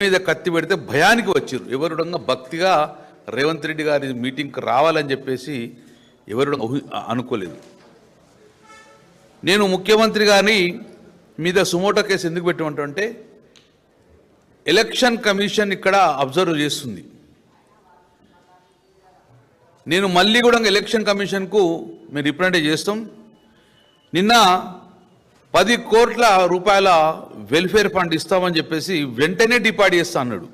మీద కత్తి పెడితే భయానికి వచ్చారు. ఎవరుడంగా భక్తిగా రేవంత్ రెడ్డి గారి మీటింగ్కి రావాలని చెప్పేసి ఎవరు అనుకోలేదు. నేను ముఖ్యమంత్రి గారిని మీద సుమోటో కేసు ఎందుకు పెట్టమంటే ఎలక్షన్ కమిషన్ ఇక్కడ అబ్జర్వ్ చేస్తుంది. నేను మళ్ళీ కూడా ఎలక్షన్ కమిషన్కు మేము రిప్రజెంట్ చేస్తాం. నిన్న 10 కోట్ల రూపాయల వెల్ఫేర్ ఫండ్ ఇస్తామని చెప్పేసి వెంటనే డిపార్ట్ చేస్తా అన్నాడు.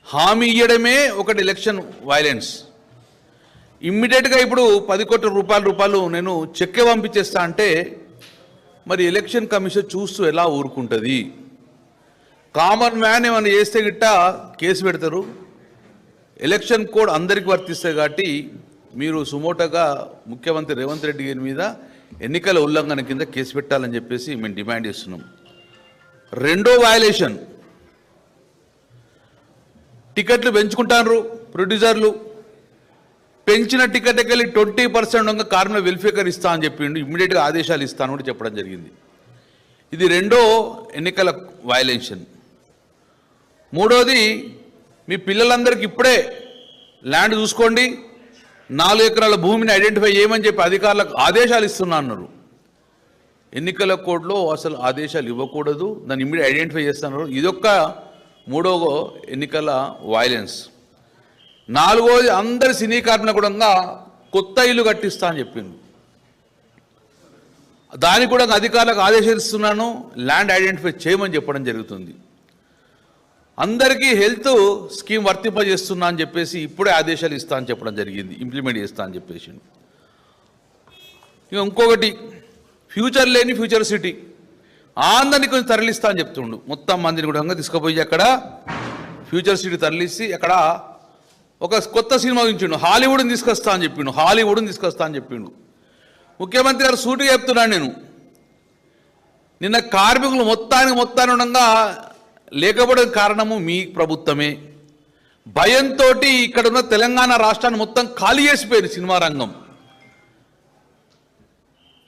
హామీ ఇవ్వడమే ఒకటి ఎలక్షన్ వైలెన్స్. ఇమ్మీడియట్గా ఇప్పుడు 10 కోట్ల రూపాయలు నేను చెక్కే పంపించేస్తా అంటే మరి ఎలక్షన్ కమిషన్ చూస్తూ ఎలా ఊరుకుంటుంది? కామన్ మ్యాన్ ఏమైనా చేస్తే గిట్ట కేసు పెడతారు. ఎలక్షన్ కోడ్ అందరికీ వర్తిస్తాయి కాబట్టి మీరు సుమోటోగా ముఖ్యమంత్రి రేవంత్ రెడ్డి గారి మీద ఎన్నికల ఉల్లంఘన కింద కేసు పెట్టాలని చెప్పేసి మేము డిమాండ్ చేస్తున్నాం. రెండో వయలేషన్, టికెట్లు పెంచుకుంటారు ప్రొడ్యూసర్లు. పెంచిన టికెట్కి వెళ్ళి 20% కార్మిక వెల్ఫేర్ ఇస్తా అని చెప్పిండు. ఇమ్మీడియట్గా ఆదేశాలు ఇస్తాను కూడా చెప్పడం జరిగింది. ఇది రెండో ఎన్నికల వయలేషన్. మూడోది, మీ పిల్లలందరికీ ఇప్పుడే ల్యాండ్ చూసుకోండి, 4 ఎకరాల భూమిని ఐడెంటిఫై చేయమని చెప్పి అధికారులకు ఆదేశాలు ఇస్తున్నా అన్నారు. ఎన్నికల కోడ్లో అసలు ఆదేశాలు ఇవ్వకూడదు, దాన్ని ఇమ్మీడియట్ ఐడెంటిఫై చేస్తున్నారు. ఇదొక్క మూడో ఎన్నికల వైలెన్స్. నాలుగోది, అందరి సినీ కార్మికులంగా కొత్త ఇల్లు కట్టిస్తా అని చెప్పింది. దానికి కూడా అధికారులకు ఆదేశిస్తున్నాను, ల్యాండ్ ఐడెంటిఫై చేయమని చెప్పడం జరుగుతుంది. అందరికీ హెల్త్ స్కీమ్ వర్తింపజేస్తున్నా అని చెప్పేసి ఇప్పుడే ఆదేశాలు ఇస్తా అని చెప్పడం జరిగింది, ఇంప్లిమెంట్ చేస్తా అని చెప్పేసి. ఇక ఇంకొకటి, ఫ్యూచర్ లేని ఫ్యూచర్ సిటీ, అందరినీ కొంచెం తరలిస్తా అని చెప్తుండు. మొత్తం మందిని కూడా తీసుకుపోయి అక్కడ ఫ్యూచర్ సిటీ తరలిసి అక్కడ ఒక కొత్త సినిమా ఉంచిండు, హాలీవుడ్ని తీసుకొస్తా అని చెప్పిండు. ముఖ్యమంత్రి గారు సూటిగా చెప్తున్నాను నేను, నిన్న కార్మికులు మొత్తాన్ని ఉండగా లేకపోవడం కారణము మీ ప్రభుత్వమే. భయంతో ఇక్కడున్న తెలంగాణ రాష్ట్రాన్ని మొత్తం ఖాళీ చేసిపోయింది సినిమా రంగం.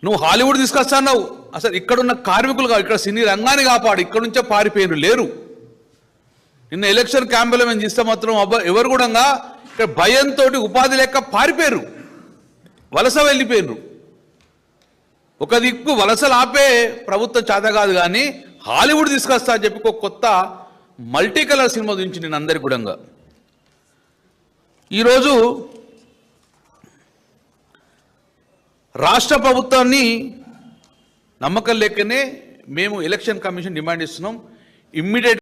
నువ్వు హాలీవుడ్ తీసుకొస్తావు, అసలు ఇక్కడున్న కార్మికులు ఇక్కడ సినీ రంగాన్ని కాపాడు, ఇక్కడ నుంచే పారిపోయిన లేరు. నిన్న ఎలక్షన్ క్యాంపెయిన్లో మేము చేస్తే మాత్రం ఎవరు కూడా ఇక్కడ భయంతో ఉపాధి లేక పారిపోయారు, వలస వెళ్ళిపోయారు. ఒక దిక్కు వలసలు ఆపే ప్రభుత్వం చేత కాదు, కానీ హాలీవుడ్ తీసుకొస్తా అని చెప్పి ఒక కొత్త మల్టీ కలర్ సినిమా గురించి నేను అందరి కూడా. ఈరోజు రాష్ట్ర ప్రభుత్వాన్ని నమ్మకం లేకనే మేము ఎలక్షన్ కమిషన్ డిమాండ్ ఇస్తున్నాం. ఇమ్మీడియట్